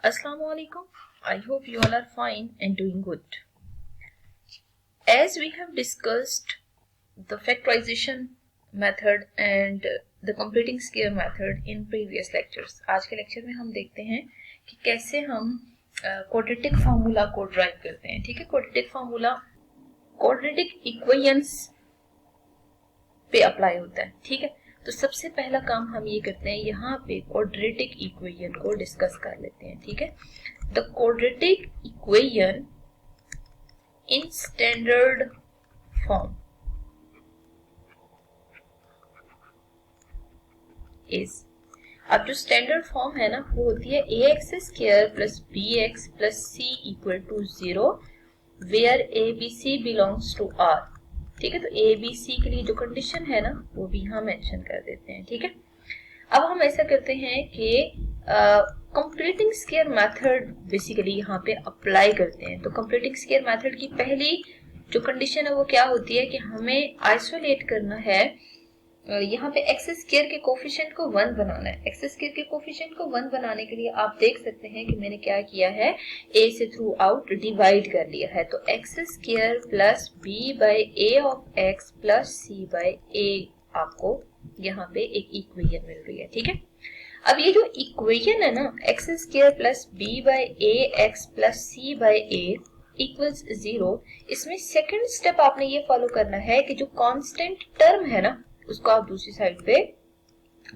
Assalamualaikum. I hope you all are fine and doing good. As we have discussed the factorization method and the completing square method in previous lectures, आज के lecture में हम देखते हैं कि कैसे हम क्वाड्रेटिक फार्मूला को ड्राइव करते हैं। ठीक है, क्वाड्रेटिक फार्मूला क्वाड्रेटिक इक्वेशंस पे अप्लाई होता है। ठीक है, तो सबसे पहला काम हम ये करते हैं, यहाँ पे क्वाड्रेटिक इक्वेशन को डिस्कस कर लेते हैं। ठीक है, the quadratic equation in standard form is, अब जो स्टैंडर्ड फॉर्म है ना वो होती है a x square plus b x plus c equal to 0 where a b c belongs to R. ठीक है, तो ए बी सी के लिए जो कंडीशन है ना वो भी यहाँ मेंशन कर देते हैं। ठीक है, अब हम ऐसा करते हैं कि कंप्लीटिंग स्क्वायर मेथड बेसिकली यहाँ पे अप्लाई करते हैं। तो कंप्लीटिंग स्क्वायर मेथड की पहली जो कंडीशन है वो क्या होती है कि हमें आइसोलेट करना है, यहाँ पे एक्स स्क्वायर के कोफिशिएंट को 1 बनाना है। एक्स स्क्वायर के कोफिशिएंट को 1 बनाने के लिए आप देख सकते हैं कि मैंने क्या किया है, a से थ्रू आउट डिवाइड कर लिया है। तो x square plus b by a of x plus c by a आपको यहाँ पे एक इक्वेशन मिल रही है। ठीक है, अब ये जो इक्वेशन है ना x square plus b by a x plus c by a equals 0, इसमें सेकंड स्टेप आपने ये फॉलो करना है कि जो कांस्टेंट टर्म है ना उसको आप दूसरी साइड पे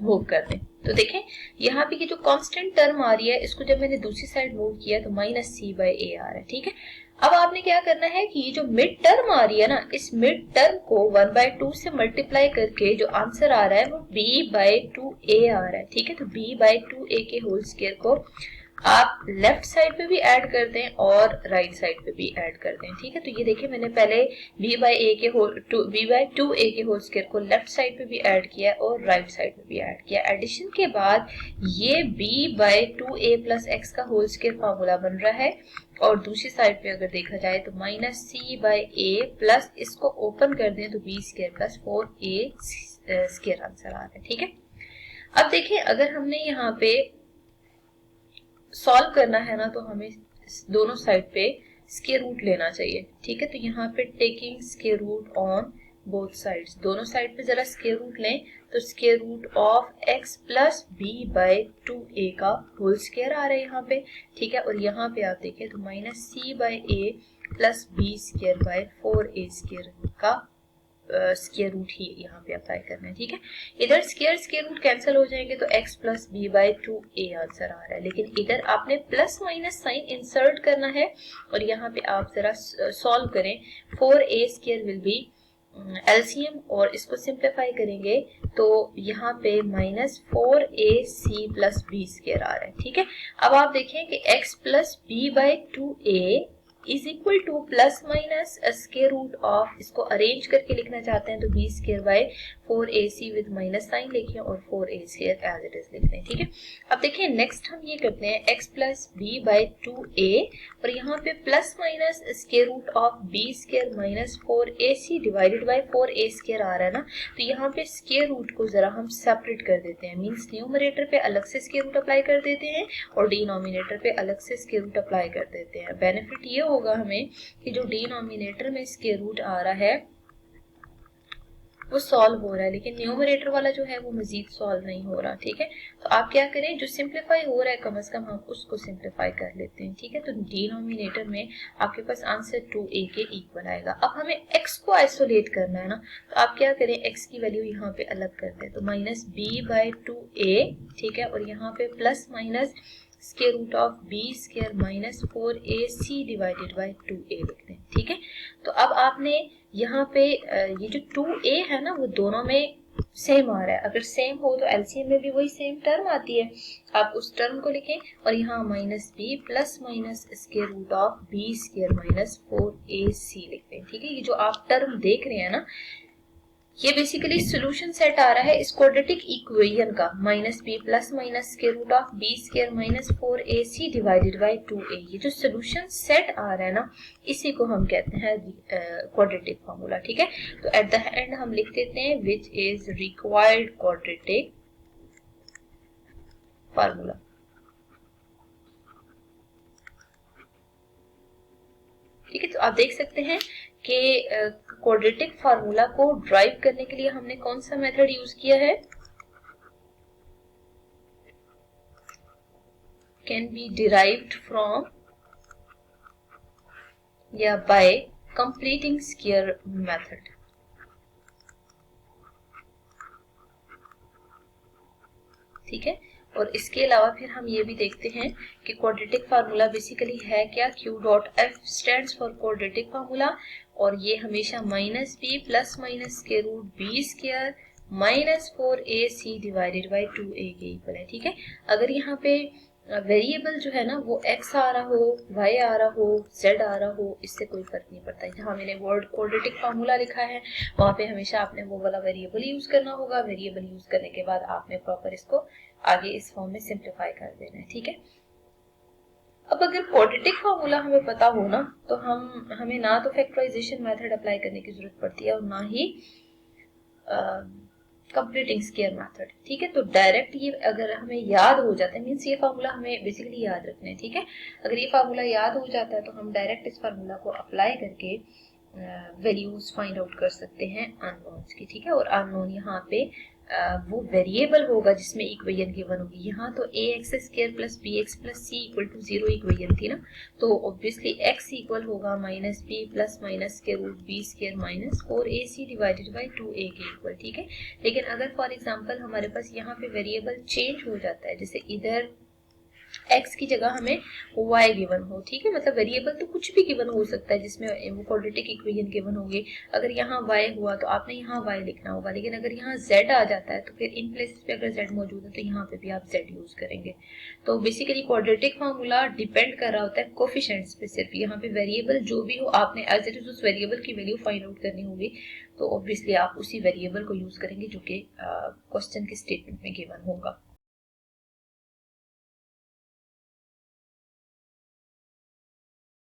मूव कर दें। तो देखें यहाँ पे ये जो कांस्टेंट टर्म आ रही है इसको जब मैंने दूसरी साइड मूव किया तो माइनस सी बाई ए आ रहा है। ठीक है, अब आपने क्या करना है कि ये जो मिड टर्म आ रही है ना इस मिड टर्म को 1/2 से मल्टीप्लाई करके जो आंसर आ रहा है वो b/2a आ रहा है। ठीक है, तो b/2a के होल स्क्वायर को आप लेफ्ट साइड पे भी ऐड कर दें और राइट साइड पे भी ऐड कर दें। ठीक है, तो ये देखिए मैंने पहले b/2a के होल स्क्वायर को लेफ्ट साइड पे भी ऐड किया और राइट साइड पे भी ऐड किया। एडिशन के बाद ये b/2a प्लस x का होल स्क्वायर फार्मूला बन रहा है और दूसरी साइड पे अगर देखा जाए तो minus c by a plus इसको ओपन कर दें तो b square plus 4a square answer आ रहा है। ठीक है, अब देखिए अगर हमने यहाँ पे सॉल्व करना है ना तो हमें दोनों साइड पे स्क्वायर रूट लेना चाहिए। ठीक है, तो यहाँ पे taking square root on both sides, दोनों साइड पे जरा स्क्वायर रूट लें तो square root of x plus b/2a का होल स्क्वायर आ रहा है यहाँ पे। ठीक है, और यहाँ पे आप देखें तो minus c by a plus b square by 4a square का स्क्वायर रूट ही यहाँ पे अप्लाई करना है। ठीक है, इधर स्क्वायर रूट कैंसिल हो जाएंगे तो x प्लस b/2a आंसर आ रहा है, लेकिन इधर आपने प्लस माइनस साइन इंसर्ट करना है और यहाँ पे आप जरा सॉल्व करें। 4a square will be LCM और इसको सिंप्लीफाई करेंगे तो यहाँ पे minus 4ac plus b square आ रहा है। ठीक है, अब आप देखें कि x plus b/2a is equal to plus minus square root of, इसको अरेंज करके लिखना चाहते हैं तो b square by 4ac with minus sign लिखें और 4a square as it is लिख दें। ठीक है, अब देखिए नेक्स्ट हम ये करते हैं x प्लस b/2a और यहाँ पे plus minus square root of b square minus 4ac divided by 4a square आ रहा है ना, तो यहाँ पे स्क्वायर रूट को जरा हम सेपरेट कर देते हैं। मीन्स न्यूमरेटर पे अलग से स्क्वायर रूट अप्लाई कर देते हैं और डिनोमिनेटर पे अलग से स्क्वायर रूट अप्लाई कर देते हैं। बेनिफिट ये होगा हमें कि जो डिनोमिनेटर में स्क्वायर रूट आ रहा है वो सॉल्व हो रहा है, लेकिन न्यूमरेटर वाला जो है वो मजीद सॉल्व नहीं हो रहा। ठीक है, तो आप क्या करें, जो सिंप्लीफाई हो रहा है कम से कम हम उसको सिंप्लीफाई कर लेते हैं। ठीक है, तो डिनोमिनेटर में आपके पास आंसर 2a के इक्वल आएगा। अब हमें x को आइसोलेट करना है ना, तो आप क्या करें, x की वैल्यू यहाँ पे अलग करते हैं तो माइनस b/2a। ठीक है, और यहाँ पे plus minus square root of b square minus 4ac divided by 2a लिखते हैं। ठीक है, तो अब आपने यहाँ पे ये जो 2a है ना वो दोनों में सेम आ रहा है। अगर सेम हो तो एलसीएम में भी वही सेम टर्म आती है, आप उस टर्म को लिखें और यहाँ minus b plus minus square root of b square minus 4ac लिखते हैं। ठीक है, ये जो आप टर्म देख रहे हैं ना ये बेसिकली सोल्यूशन सेट आ रहा है इस क्वाड्रेटिक इक्वेशन का, minus b plus minus square root of b square minus 4ac divided by 2a। ये जो सोल्यूशन सेट आ रहा है ना इसी को हम कहते हैं क्वाड्रेटिक फार्मूला। ठीक है, तो एट द एंड हम लिख देते हैं which is required quadratic formula. ठीक है, तो आप देख सकते हैं कि क्वाड्रेटिक फार्मूला को ड्राइव करने के लिए हमने कौन सा मेथड यूज किया है, कैन बी डिराइव्ड फ्रॉम या बाय कंप्लीटिंग स्क्वायर मेथड। ठीक है, और इसके अलावा फिर हम ये भी देखते हैं कि क्वाड्रेटिक फार्मूला बेसिकली है क्या, Q dot F stands for quadratic formula, और ये हमेशा माइनस बी प्लस माइनस के root b square minus 4ac divided by 2a के इक्वल है। ठीक है, अगर यहाँ पे वेरिएबल जो है ना वो x आ रहा हो, y आ रहा हो, z आ रहा हो, इससे कोई फर्क नहीं पड़ता। जहाँ मैंने वर्ड क्वाड्रेटिक फार्मूला लिखा है वहां पे हमेशा आपने वो वाला वेरिएबल यूज करना होगा। वेरिएबल यूज करने के बाद आपने प्रॉपर इसको आगे इस फॉर्म में सिंप्लीफाई कर देना है। ठीक है, अब अगर क्वाड्रेटिक फार्मूला हमें पता हो ना तो हमें ना तो फैक्टराइजेशन मेथड अप्लाई करने की जरूरत पड़ती है और ना ही कंप्लीटिंग स्क्वायर मेथड। ठीक है, तो डायरेक्ट ये अगर हमें याद हो जाता है, मीन्स ये फार्मूला हमें बेसिकली याद रखना है। ठीक है, अगर ये फार्मूला याद हो जाता है तो हम डायरेक्ट इस फार्मूला को अप्लाई करके वैल्यूज फाइंड आउट कर सकते हैं अननोन्स की। ठीक है, और अननोन यहाँ पे वो वेरिएबल होगा जिसमें इक्वेशन गिवन होगी। यहाँ तो a x square plus b x plus c equal to 0 equation थी ना, तो ऑब्वियसली एक्स इक्वल होगा माइनस बी प्लस माइनस के root b square minus 4ac divided by 2a के इक्वल। ठीक है, लेकिन अगर फॉर एग्जांपल हमारे पास यहाँ पे वेरिएबल चेंज हो जाता है, जैसे इधर x की जगह हमें y गिवन हो। ठीक है, मतलब वेरिएबल तो कुछ भी गिवन हो सकता है जिसमें वो क्वाड्रेटिक इक्वेशन गिवन होगी। अगर यहाँ y हुआ तो आपने यहाँ y लिखना होगा, लेकिन अगर यहाँ z आ जाता है तो फिर इन प्लेसेस पे अगर z मौजूद है तो यहाँ पे भी आप z यूज करेंगे। तो बेसिकली क्वाड्रेटिक फार्मूला डिपेंड कर रहा होता है कोफिशिएंट्स पे सिर्फ। यहाँ पे वेरिएबल जो भी हो आपने एज इट इज उस वेरिएबल की वैल्यू फाइंड आउट करनी होगी, तो ऑब्वियसली आप उसी वेरिएबल को यूज करेंगे जो कि क्वेश्चन के स्टेटमेंट में गिवन होगा।